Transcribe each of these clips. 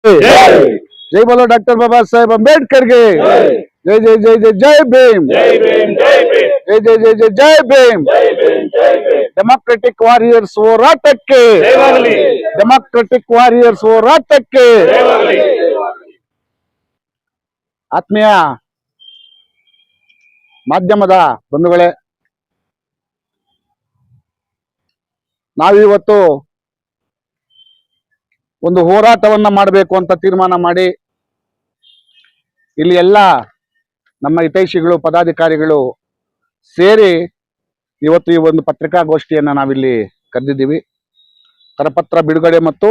जय बोलो डॉक्टर बाबा साहेब अम्बेडकर के जय जय जय जय जय भीम जय जय जय जय जय भीम डेमोक्रेटिक वारियर्स ಹೋರಾಟಕ್ಕೆ डेमोक्रेटिक वारियर्स ಹೋರಾಟಕ್ಕೆ ಆತ್ಮೀಯ ಮಾಧ್ಯಮದ ಬಂಧುಗಳೇ, ನಾವಿವತ್ತು ಒಂದು ಹೋರಾಟವನ್ನ ಮಾಡಬೇಕು ಅಂತ ತೀರ್ಮಾನ ಮಾಡಿ ಇಲ್ಲಿ ಎಲ್ಲ ನಮ್ಮ ಹಿತೈಷಿಗಳು ಪದಾಧಿಕಾರಿಗಳು ಸೇರಿ ಇವತ್ತು ಈ ಒಂದು ಪತ್ರಿಕಾಗೋಷ್ಠಿಯನ್ನ ನಾವಿಲ್ಲಿ ಕರೆದಿದ್ದೀವಿ. ಕರಪತ್ರ ಬಿಡುಗಡೆ ಮತ್ತು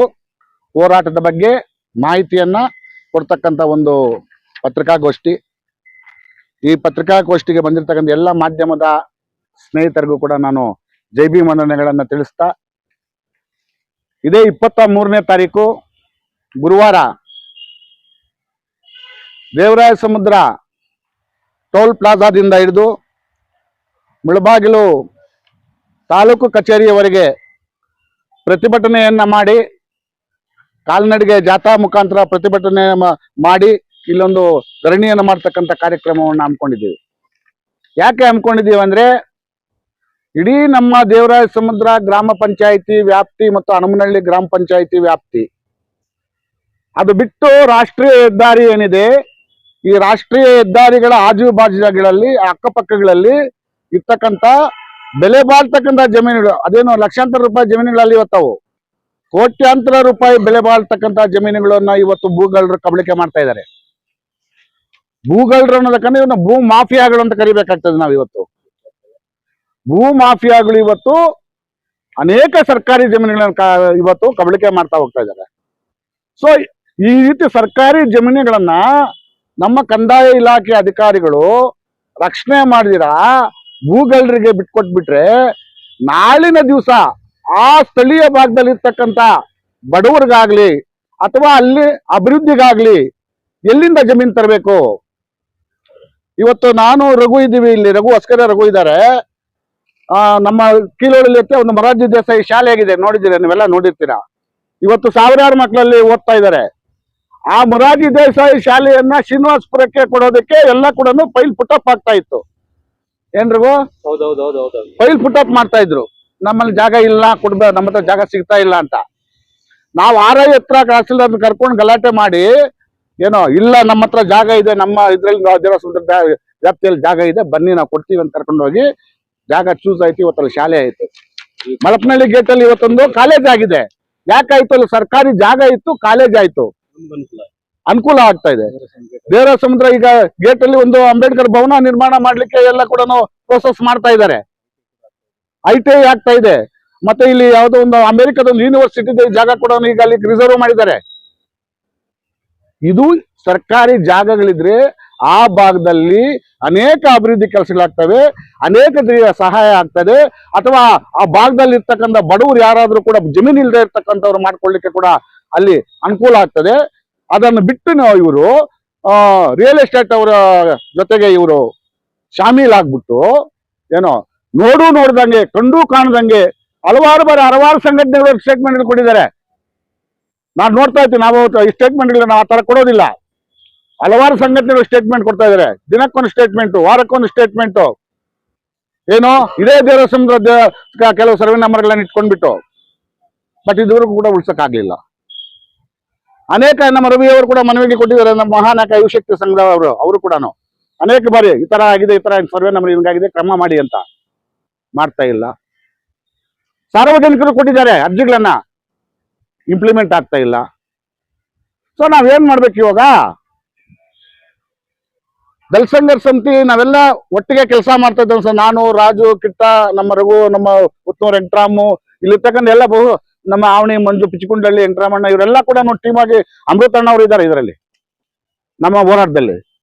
ಹೋರಾಟದ ಬಗ್ಗೆ ಮಾಹಿತಿಯನ್ನ ಕೊಡ್ತಕ್ಕಂಥ ಒಂದು ಪತ್ರಿಕಾಗೋಷ್ಠಿ. ಈ ಪತ್ರಿಕಾಗೋಷ್ಠಿಗೆ ಬಂದಿರತಕ್ಕಂಥ ಎಲ್ಲ ಮಾಧ್ಯಮದ ಸ್ನೇಹಿತರಿಗೂ ಕೂಡ ನಾನು ಜೈ ಭೀಮ್ ವಂದನೆಗಳನ್ನು ತಿಳಿಸ್ತಾ, ಇದೇ 23ನೇ ತಾರೀಕು ಗುರುವಾರ ದೇವರಾಯ ಸಮುದ್ರ ಟೋಲ್ ಪ್ಲಾಜಾದಿಂದ ಹಿಡಿದು ಮುಳಬಾಗಿಲು ತಾಲೂಕು ಕಚೇರಿಯವರೆಗೆ ಪ್ರತಿಭಟನೆಯನ್ನ ಮಾಡಿ, ಕಾಲ್ನಡಿಗೆ ಜಾಥಾ ಮುಖಾಂತರ ಪ್ರತಿಭಟನೆ ಮಾಡಿ ಇಲ್ಲೊಂದು ಧರಣಿಯನ್ನು ಮಾಡ್ತಕ್ಕಂಥ ಕಾರ್ಯಕ್ರಮವನ್ನು ಹಮ್ಮಿಕೊಂಡಿದ್ದೀವಿ. ಯಾಕೆ ಹಮ್ಮಿಕೊಂಡಿದ್ದೀವಿ ಅಂದ್ರೆ, ಇಡೀ ನಮ್ಮ ದೇವರಾಯ ಸಮುದ್ರ ಗ್ರಾಮ ಪಂಚಾಯಿತಿ ವ್ಯಾಪ್ತಿ ಮತ್ತು ಹನುಮನಹಳ್ಳಿ ಗ್ರಾಮ ಪಂಚಾಯಿತಿ ವ್ಯಾಪ್ತಿ ಅದು ಬಿಟ್ಟು ರಾಷ್ಟ್ರೀಯ ಹೆದ್ದಾರಿ ಏನಿದೆ, ಈ ರಾಷ್ಟ್ರೀಯ ಹೆದ್ದಾರಿಗಳ ಆಜುಬಾಜುಗಳಲ್ಲಿ ಅಕ್ಕಪಕ್ಕಗಳಲ್ಲಿ ಇರ್ತಕ್ಕಂಥ ಬೆಲೆ ಬಾಳ್ತಕ್ಕಂಥ ಜಮೀನುಗಳು, ಅದೇನೋ ಲಕ್ಷಾಂತರ ರೂಪಾಯಿ ಜಮೀನುಗಳಲ್ಲಿ ಇವತ್ತವು ಕೋಟ್ಯಾಂತರ ರೂಪಾಯಿ ಬೆಲೆ ಬಾಳ್ತಕ್ಕಂಥ ಜಮೀನುಗಳನ್ನ ಇವತ್ತು ಭೂಗಳ್ಳರು ಕಬಳಿಕೆ ಮಾಡ್ತಾ ಇದ್ದಾರೆ. ಭೂಗಳ್ಳರು ಅನ್ನೋದಕ್ಕಂದ್ರೆ ಇವನ್ನ ಭೂ ಮಾಫಿಯಾಗಳು ಅಂತ ಕರಿಬೇಕಾಗ್ತದೆ. ನಾವು ಇವತ್ತು ಭೂ ಮಾಫಿಯಾಗಳು ಇವತ್ತು ಅನೇಕ ಸರ್ಕಾರಿ ಜಮೀನುಗಳನ್ನ ಇವತ್ತು ಕಬಳಿಕೆ ಮಾಡ್ತಾ ಹೋಗ್ತಾ ಇದ್ದಾರೆ. ಸೊ ಈ ರೀತಿ ಸರ್ಕಾರಿ ಜಮೀನುಗಳನ್ನ ನಮ್ಮ ಕಂದಾಯ ಇಲಾಖೆ ಅಧಿಕಾರಿಗಳು ರಕ್ಷಣೆ ಮಾಡಿದಿರ ಭೂಗಳ್ಳರಿಗೆ ಬಿಟ್ಕೊಟ್ಬಿಟ್ರೆ, ನಾಳಿನ ದಿವಸ ಆ ಸ್ಥಳೀಯ ಭಾಗದಲ್ಲಿ ಇರ್ತಕ್ಕಂಥ ಬಡವರಿಗಾಗ್ಲಿ ಅಥವಾ ಅಲ್ಲಿ ಅಭಿವೃದ್ಧಿಗಾಗ್ಲಿ ಎಲ್ಲಿಂದ ಜಮೀನು ತರಬೇಕು? ಇವತ್ತು ನಾನು ರಘು ಇದ್ದೀವಿ, ಇಲ್ಲಿ ರಘು ಅಸ್ಕರ ರಘು ಇದ್ದಾರೆ. ನಮ್ಮ ಕೀಲೋಳಲ್ಲಿ ಒಂದು ಮೊರಾರ್ಜಿ ದೇಸಾಯಿ ಶಾಲೆ ಆಗಿದೆ, ನೋಡಿದ್ದೀರಾ ನೀವೆಲ್ಲ ನೋಡಿರ್ತೀರಾ. ಇವತ್ತು ಸಾವಿರಾರು ಮಕ್ಕಳಲ್ಲಿ ಓದ್ತಾ ಇದ್ದಾರೆ. ಆ ಮೊರಾರ್ಜಿ ದೇಸಾಯಿ ಶಾಲೆಯನ್ನ ಶ್ರೀನಿವಾಸಪುರಕ್ಕೆ ಕೊಡೋದಕ್ಕೆ ಎಲ್ಲ ಕೂಡ ಫೈಲ್ ಪುಟಪ್ ಆಗ್ತಾ ಇತ್ತು. ಏನ್ರಿಗೂ ಫೈಲ್ ಪುಟಪ್ ಮಾಡ್ತಾ ಇದ್ರು. ನಮ್ಮಲ್ಲಿ ಜಾಗ ಇಲ್ಲ, ಕೊಡ್ಬೇಕು, ನಮ್ಮ ಹತ್ರ ಜಾಗ ಸಿಗ್ತಾ ಇಲ್ಲ ಅಂತ. ನಾವು RI ಹತ್ರ ತಹಸೀಲ್ದಾರ್ ಕರ್ಕೊಂಡು ಗಲಾಟೆ ಮಾಡಿ, ಏನೋ ಇಲ್ಲ ನಮ್ಮ ಹತ್ರ ಜಾಗ ಇದೆ, ನಮ್ಮ ಇದ್ರಲ್ಲಿ ದೇವಸ್ಥಾನದ ವ್ಯಾಪ್ತಿಯಲ್ಲಿ ಜಾಗ ಇದೆ, ಬನ್ನಿ ನಾವು ಕೊಡ್ತೀವಿ ಅಂತ ಕರ್ಕೊಂಡು ಹೋಗಿ ಜಾಗ ಚೂಸ್ ಆಯ್ತು. ಇವತ್ತಲ್ಲಿ ಶಾಲೆ ಆಯ್ತು. ಮಲಪನಹಳ್ಳಿ ಗೇಟ್ ಅಲ್ಲಿ ಇವತ್ತೊಂದು ಕಾಲೇಜ್ ಆಗಿದೆ. ಯಾಕಾಯ್ತು? ಅಲ್ಲಿ ಸರ್ಕಾರಿ ಜಾಗ ಇತ್ತು, ಕಾಲೇಜ್ ಆಯ್ತು, ಅನುಕೂಲ ಆಗ್ತಾ ಇದೆ. ದೇವರ ಸಮುದ್ರ ಈಗ ಗೇಟ್ ಅಲ್ಲಿ ಒಂದು ಅಂಬೇಡ್ಕರ್ ಭವನ ನಿರ್ಮಾಣ ಮಾಡ್ಲಿಕ್ಕೆ ಎಲ್ಲ ಕೂಡ ಪ್ರೋಸೆಸ್ ಮಾಡ್ತಾ ಇದ್ದಾರೆ. ITI ಆಗ್ತಾ ಇದೆ. ಮತ್ತೆ ಇಲ್ಲಿ ಯಾವುದೋ ಒಂದು ಅಮೆರಿಕದ ಒಂದು ಯೂನಿವರ್ಸಿಟಿ ಜಾಗ ಕೂಡ ಈಗ ಅಲ್ಲಿ ರಿಸರ್ವ್ ಮಾಡಿದ್ದಾರೆ. ಇದು ಸರ್ಕಾರಿ ಜಾಗಗಳಿದ್ರೆ ಆ ಭಾಗದಲ್ಲಿ ಅನೇಕ ಅಭಿವೃದ್ಧಿ ಕೆಲಸಗಳಾಗ್ತವೆ, ಅನೇಕ ಸಹಾಯ ಆಗ್ತದೆ. ಅಥವಾ ಆ ಭಾಗದಲ್ಲಿ ಇರ್ತಕ್ಕಂಥ ಬಡವರು ಯಾರಾದ್ರೂ ಕೂಡ ಜಮೀನು ಇಲ್ಲದೆ ಇರ್ತಕ್ಕಂಥವ್ರು ಮಾಡ್ಕೊಳ್ಳಿಕ್ಕೆ ಕೂಡ ಅಲ್ಲಿ ಅನುಕೂಲ ಆಗ್ತದೆ. ಅದನ್ನು ಬಿಟ್ಟು ಇವರು ರಿಯಲ್ ಎಸ್ಟೇಟ್ ಅವರ ಜೊತೆಗೆ ಇವರು ಶಾಮೀಲಾಗ್ಬಿಟ್ಟು ಏನೋ ನೋಡ್ದಂಗೆ ಕಂಡು ಕಾಣದಂಗೆ ಹಲವಾರು ಸಂಘಟನೆಗಳು ಸ್ಟೇಟ್ಮೆಂಟ್ ಕೊಟ್ಟಿದ್ದಾರೆ. ನಾನು ನೋಡ್ತಾ ಇರ್ತೀನಿ. ನಾವು ಈ ಸ್ಟೇಟ್ಮೆಂಟ್ಗಳನ್ನ ನಾವು ಆ ತರ ಕೊಡೋದಿಲ್ಲ. ಹಲವಾರು ಸಂಘಟನೆಗಳು ಸ್ಟೇಟ್ಮೆಂಟ್ ಕೊಡ್ತಾ ಇದ್ದಾರೆ. ದಿನಕ್ಕೊಂದು ಸ್ಟೇಟ್ಮೆಂಟ್, ವಾರಕ್ಕೊಂದು ಸ್ಟೇಟ್ಮೆಂಟ್. ಏನೋ ಇದೇ ದೇವರ ಸಮುದ್ರ ಕೆಲವು ಸರ್ವೆ ನಂಬರ್ಗಳನ್ನ ಇಟ್ಕೊಂಡ್ಬಿಟ್ಟು, ಬಟ್ ಇದುವರೆಗೂ ಕೂಡ ಉಳ್ಸಕ್ಕಾಗ್ಲಿಲ್ಲ. ಅನೇಕ ನಮ್ಮ ರವಿಯವರು ಕೂಡ ಮನವಿಗೆ ಕೊಟ್ಟಿದ್ದಾರೆ. ನಮ್ಮ ಮಹಾನಾಯಕ ಯುವಶಕ್ತಿ ಸಂಘದ ಅವರು ಕೂಡ ಅನೇಕ ಬಾರಿ ಈ ತರ ಆಗಿದೆ, ಈ ತರ ಸರ್ವೆ ನಂಬರ್ ಹಿಂಗಾಗಿದೆ, ಕ್ರಮ ಮಾಡಿ ಅಂತ ಮಾಡ್ತಾ ಇಲ್ಲ. ಸಾರ್ವಜನಿಕರು ಕೊಟ್ಟಿದ್ದಾರೆ ಅರ್ಜಿಗಳನ್ನ, ಇಂಪ್ಲಿಮೆಂಟ್ ಆಗ್ತಾ ಇಲ್ಲ. ಸೊ ನಾವೇನ್ ಮಾಡ್ಬೇಕು ಇವಾಗ? ದಲಿತ ಸಂಘರ್ಷ ಸಮಿತಿ ನಾವೆಲ್ಲ ಒಟ್ಟಿಗೆ ಕೆಲಸ ಮಾಡ್ತಾ ಇದ್ದೇವೆ ಸರ್. ನಾನು, ರಾಜು, ಕಿಟ್ಟ, ನಮ್ಮ ರಘು, ನಮ್ಮ ಉತ್ತೂರು ವೆಂಕಟರಾಮು, ಇಲ್ಲಿರ್ತಕ್ಕಂಥ ಎಲ್ಲ ನಮ್ಮ ಆವಣಿ, ಮಂಜು, ಪಿಚ್ಚಿಕುಂಡಳ್ಳಿ, ವೆಂಕಟರಾಮಣ್ಣ ಇವರೆಲ್ಲ ಕೂಡ ಟೀಮ್ ಆಗಿ ಅಮೃತಣ್ಣ ಅವರು ಇದ್ದಾರೆ ಇದರಲ್ಲಿ ನಮ್ಮ ಹೋರಾಟದಲ್ಲಿ.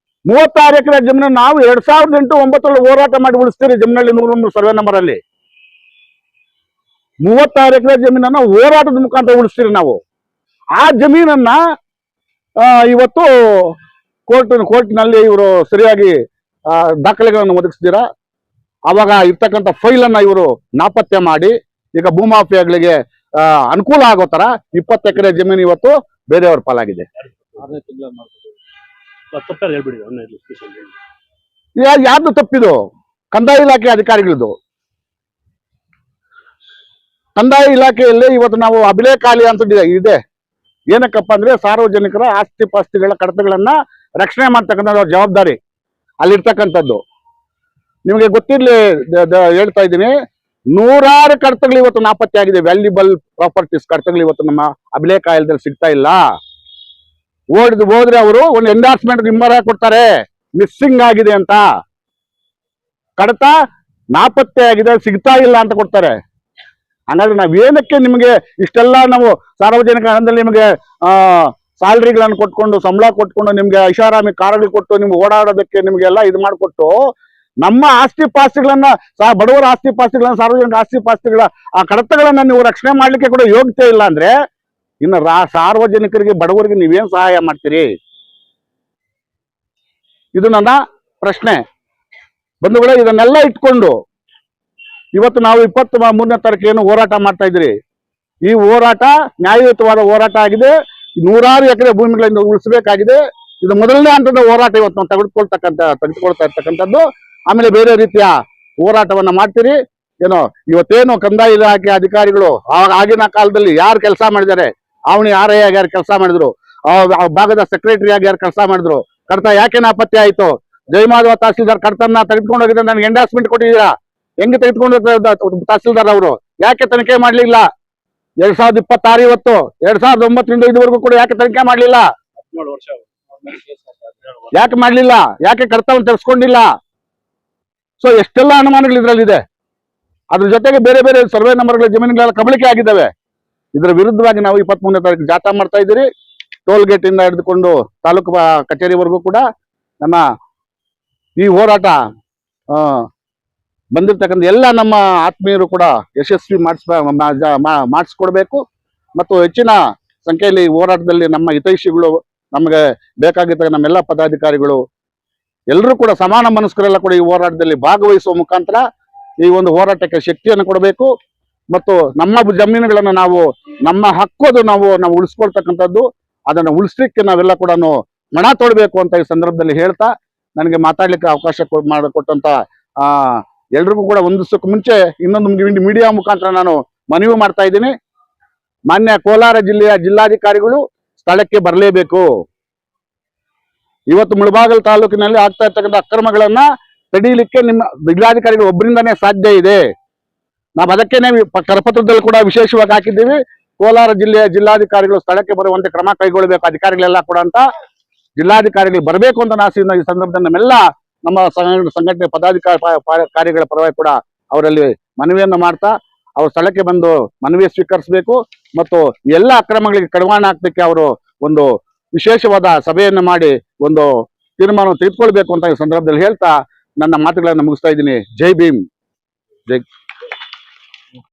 36 ಎಕರೆ ಜಮೀನು ನಾವು 2008-9 ಹೋರಾಟ ಮಾಡಿ ಉಳಿಸ್ತೀರಿ. ಜಮೀನಲ್ಲಿ 100 ಸರ್ವೆ ನಂಬರ್ ಅಲ್ಲಿ 36 ಎಕರೆ ಜಮೀನನ್ನ ಹೋರಾಟದ ಮುಖಾಂತರ ಉಳಿಸ್ತೀರಿ ನಾವು. ಆ ಜಮೀನನ್ನ ಇವತ್ತು ಕೋರ್ಟ್ನಲ್ಲಿ ಇವರು ಸರಿಯಾಗಿ ದಾಖಲೆಗಳನ್ನು ಒದಗಿಸ್ತೀರಾ, ಅವಾಗ ಇರ್ತಕ್ಕಂಥ ಫೈಲ್ ಅನ್ನ ಇವರು ನಾಪತ್ತೆ ಮಾಡಿ ಈಗ ಭೂಮಾಫಿಯಾಗಳಿಗೆ ಅನುಕೂಲ ಆಗೋ ತರ 20 ಎಕರೆ ಜಮೀನು ಇವತ್ತು ಬೇರೆಯವ್ರ ಪಾಲಾಗಿದೆ. ಯಾರ್ದು ತಪ್ಪಿದು? ಕಂದಾಯ ಇಲಾಖೆ ಅಧಿಕಾರಿಗಳದು. ಕಂದಾಯ ಇಲಾಖೆಯಲ್ಲಿ ಇವತ್ತು ನಾವು ಅಭಿಲೇಖಾಲಿ ಅಂತ ಇದೆ. ಏನಕ್ಕಪ್ಪ ಅಂದ್ರೆ ಸಾರ್ವಜನಿಕರ ಆಸ್ತಿ ಪಾಸ್ತಿಗಳ ಕಡತಗಳನ್ನ ರಕ್ಷಣೆ ಮಾಡ್ತಕ್ಕಂಥ ಜವಾಬ್ದಾರಿ ಅಲ್ಲಿರ್ತಕ್ಕಂಥದ್ದು. ನಿಮಗೆ ಗೊತ್ತಿರ್ಲಿ ಹೇಳ್ತಾ ಇದ್ದೀನಿ, ನೂರಾರು ಕಡತಗಳು ಇವತ್ತು ನಾಪತ್ತೆ ಆಗಿದೆ. ವ್ಯಾಲ್ಯೂಬಲ್ ಪ್ರಾಪರ್ಟೀಸ್ ಕಡತಗಳು ಇವತ್ತು ನಮ್ಮ ಅಭಿಲೇಖಾಲಯದಲ್ಲಿ ಸಿಗ್ತಾ ಇಲ್ಲ. ಹೋದ್ರೆ ಅವರು ಒಂದು ಎಂಡಾರ್ಸ್ಮೆಂಟ್ ನಿಂಬರ ಕೊಡ್ತಾರೆ, ಮಿಸ್ಸಿಂಗ್ ಆಗಿದೆ ಅಂತ. ಕಡತ ನಾಪತ್ತೆ ಆಗಿದೆ, ಸಿಗ್ತಾ ಇಲ್ಲ ಅಂತ ಕೊಡ್ತಾರೆ. ಹಾಗಾದ್ರೆ ನಾವೇನಕ್ಕೆ ನಿಮಗೆ ಇಷ್ಟೆಲ್ಲ ನಾವು ಸಾರ್ವಜನಿಕ ಹಣದಲ್ಲಿ ನಿಮಗೆ ಸ್ಯಾಲರಿಗಳನ್ನು ಕೊಟ್ಕೊಂಡು, ಸಂಬಳ ಕೊಟ್ಕೊಂಡು, ನಿಮ್ಗೆ ಐಷಾರಾಮಿ ಕಾರುಗಳು ಕೊಟ್ಟು ನಿಮ್ಗೆ ಓಡಾಡೋದಕ್ಕೆ ನಿಮ್ಗೆಲ್ಲ ಇದು ಮಾಡಿಕೊಟ್ಟು ನಮ್ಮ ಆಸ್ತಿ ಪಾಸ್ತಿಗಳನ್ನ ಬಡವರ ಆಸ್ತಿ ಪಾಸ್ತಿಗಳನ್ನ, ಸಾರ್ವಜನಿಕ ಆಸ್ತಿ ಪಾಸ್ತಿಗಳ ಆ ಕಡತಗಳನ್ನ ನೀವು ರಕ್ಷಣೆ ಮಾಡ್ಲಿಕ್ಕೆ ಕೂಡ ಯೋಗ್ಯತೆ ಇಲ್ಲ ಅಂದ್ರೆ ಇನ್ನು ಸಾರ್ವಜನಿಕರಿಗೆ, ಬಡವರಿಗೆ ನೀವೇನ್ ಸಹಾಯ ಮಾಡ್ತೀರಿ? ಇದು ನನ್ನ ಪ್ರಶ್ನೆ. ಬಂಧುಗಳೇ, ಇದನ್ನೆಲ್ಲ ಇಟ್ಕೊಂಡು ಇವತ್ತು ನಾವು 23ನೇ ತಾರೀಕು ಏನು ಹೋರಾಟ ಮಾಡ್ತಾ ಇದ್ರಿ, ಈ ಹೋರಾಟ ನ್ಯಾಯಯುತವಾದ ಹೋರಾಟ ಆಗಿದೆ. 100 ಎಕರೆ ಭೂಮಿಗಳಿಂದ ಉಳಿಸಬೇಕಾಗಿದೆ. ಇದು ಮೊದಲನೇ ಹಂತದ ಹೋರಾಟ ಇವತ್ತು ನಾವು ತೆಗೆದುಕೊಳ್ತಾ ಇರ್ತಕ್ಕಂಥದ್ದು. ಆಮೇಲೆ ಬೇರೆ ರೀತಿಯ ಹೋರಾಟವನ್ನ ಮಾಡ್ತೀರಿ. ಏನೋ ಇವತ್ತೇನು ಕಂದಾಯ ಇಲಾಖೆ ಅಧಿಕಾರಿಗಳು ಆಗಿನ ಕಾಲದಲ್ಲಿ ಯಾರು ಕೆಲಸ ಮಾಡಿದ್ದಾರೆ, ಅವನಿ RI ಆಗಿ ಯಾರು ಕೆಲಸ ಮಾಡಿದ್ರು, ಆ ಭಾಗದ ಸೆಕ್ರೆಟರಿ ಆಗಿ ಯಾರು ಕೆಲಸ ಮಾಡಿದ್ರು, ಕಡತ ಯಾಕೆ ನಾಪತ್ತೆ ಆಯ್ತು, ಜಯಮಾಧವ ತಹಸೀಲ್ದಾರ್ ಕಡತನ್ನ ತೆಗೆದುಕೊಂಡು ಹೋಗಿದ್ರೆ ನನಗೆ ಎಂಡಾರ್ಸ್ಮೆಂಟ್ ಕೊಟ್ಟಿದ್ದೀರಾ, ಹೆಂಗೆ ತೆಗೆದುಕೊಂಡು ತಹಸೀಲ್ದಾರ್ ಅವರು ಯಾಕೆ ತನಿಖೆ ಮಾಡ್ಲಿಲ್ಲ? 2026 ಇವತ್ತು 2009ರಿಂದ ಇದುವರೆಗೂ ಕೂಡ ಯಾಕೆ ತನಿಖೆ ಮಾಡ್ಲಿಲ್ಲ? ಯಾಕೆ ಮಾಡ್ಲಿಲ್ಲ? ಯಾಕೆ ಕಡತವನ್ನು ತೆಗೆಸ್ಕೊಂಡಿಲ್ಲ? ಸೊ ಎಷ್ಟೆಲ್ಲ ಅನುಮಾನಗಳು ಇದ್ರಲ್ಲಿದೆ. ಅದ್ರ ಜೊತೆಗೆ ಬೇರೆ ಬೇರೆ ಸರ್ವೆ ನಂಬರ್ಗಳ ಜಮೀನುಗಳೆಲ್ಲ ಕಬಳಿಕೆ ಆಗಿದ್ದಾವೆ. ಇದರ ವಿರುದ್ಧವಾಗಿ ನಾವು 23ನೇ ತಾರೀಕು ಜಾಥಾ ಮಾಡ್ತಾ ಇದ್ದೀರಿ. ಟೋಲ್ ಗೇಟ್ ಇಂದ ಹಿಡಿದುಕೊಂಡು ತಾಲೂಕು ಕಚೇರಿವರೆಗೂ ಕೂಡ ನಮ್ಮ ಈ ಹೋರಾಟ ಬಂದಿರ್ತಕ್ಕಂಥ ಎಲ್ಲ ನಮ್ಮ ಆತ್ಮೀಯರು ಕೂಡ ಯಶಸ್ವಿ ಮಾಡಿಸ್ಕೊಡ್ಬೇಕು. ಮತ್ತು ಹೆಚ್ಚಿನ ಸಂಖ್ಯೆಯಲ್ಲಿ ಹೋರಾಟದಲ್ಲಿ ನಮ್ಮ ಹಿತೈಷಿಗಳು, ನಮಗೆ ಬೇಕಾಗಿದ್ದ ನಮ್ಮೆಲ್ಲ ಪದಾಧಿಕಾರಿಗಳು ಎಲ್ಲರೂ ಕೂಡ ಸಮಾನ ಮನಸ್ಕರೆಲ್ಲ ಕೂಡ ಈ ಹೋರಾಟದಲ್ಲಿ ಭಾಗವಹಿಸುವ ಮುಖಾಂತರ ಈ ಒಂದು ಹೋರಾಟಕ್ಕೆ ಶಕ್ತಿಯನ್ನು ಕೊಡಬೇಕು. ಮತ್ತು ನಮ್ಮ ಜಮೀನುಗಳನ್ನು ನಾವು, ನಮ್ಮ ಹಕ್ಕು ನಾವು ಉಳಿಸ್ಕೊಳ್ತಕ್ಕಂಥದ್ದು, ಅದನ್ನು ಉಳಿಸ್ಲಿಕ್ಕೆ ನಾವೆಲ್ಲ ಕೂಡ ಮಣ ತೊಡಬೇಕು ಅಂತ ಈ ಸಂದರ್ಭದಲ್ಲಿ ಹೇಳ್ತಾ, ನನಗೆ ಮಾತಾಡ್ಲಿಕ್ಕೆ ಅವಕಾಶ ಮಾಡಿಕೊಟ್ಟಂತ ಎಲ್ರಿಗೂ ಕೂಡ ಒಂದಿಷ್ಟಕ್ಕೆ ಮುಂಚೆ ಇನ್ನೊಂದು ಮೀಡಿಯಾ ಮುಖಾಂತರ ನಾನು ಮನವಿ ಮಾಡ್ತಾ ಇದ್ದೀನಿ. ಮಾನ್ಯ ಕೋಲಾರ ಜಿಲ್ಲೆಯ ಜಿಲ್ಲಾಧಿಕಾರಿಗಳು ಸ್ಥಳಕ್ಕೆ ಬರಲೇಬೇಕು. ಇವತ್ತು ಮುಳಬಾಗಿಲು ತಾಲೂಕಿನಲ್ಲಿ ಆಗ್ತಾ ಇರ್ತಕ್ಕಂಥ ಅಕ್ರಮಗಳನ್ನ ತಡೀಲಿಕ್ಕೆ ನಿಮ್ಮ ಜಿಲ್ಲಾಧಿಕಾರಿಗಳು ಒಬ್ಬರಿಂದಾನೇ ಸಾಧ್ಯ ಇದೆ. ನಾವು ಅದಕ್ಕೇನೆ ಕರಪತ್ರದಲ್ಲಿ ಕೂಡ ವಿಶೇಷವಾಗಿ ಹಾಕಿದ್ದೀವಿ, ಕೋಲಾರ ಜಿಲ್ಲೆಯ ಜಿಲ್ಲಾಧಿಕಾರಿಗಳು ಸ್ಥಳಕ್ಕೆ ಬರುವಂತೆ ಕ್ರಮ ಕೈಗೊಳ್ಳಬೇಕು ಅಧಿಕಾರಿಗಳೆಲ್ಲ ಕೂಡ ಅಂತ. ಜಿಲ್ಲಾಧಿಕಾರಿಗಳು ಬರಬೇಕು ಅಂತ ನಾನು ಈ ಸಂದರ್ಭದಲ್ಲಿ ನಮ್ಮೆಲ್ಲ ನಮ್ಮ ಸಂಘಟನೆ ಪದಾಧಿಕಾರಿಗಳ ಪರವಾಗಿ ಕೂಡ ಅವರಲ್ಲಿ ಮನವಿಯನ್ನು ಮಾಡ್ತಾ, ಅವರು ಸ್ಥಳಕ್ಕೆ ಬಂದು ಮನವಿ ಸ್ವೀಕರಿಸಬೇಕು ಮತ್ತು ಎಲ್ಲ ಅಕ್ರಮಗಳಿಗೆ ಕಡಿವಾಣ ಹಾಕ್ಲಿಕ್ಕೆ ಅವರು ಒಂದು ವಿಶೇಷವಾದ ಸಭೆಯನ್ನು ಮಾಡಿ ಒಂದು ತೀರ್ಮಾನ ತೆಗೆದುಕೊಳ್ಬೇಕು ಅಂತ ಈ ಸಂದರ್ಭದಲ್ಲಿ ಹೇಳ್ತಾ ನನ್ನ ಮಾತುಗಳನ್ನು ಮುಗಿಸ್ತಾ ಇದ್ದೀನಿ. ಜೈ ಭೀಮ್, ಜೈ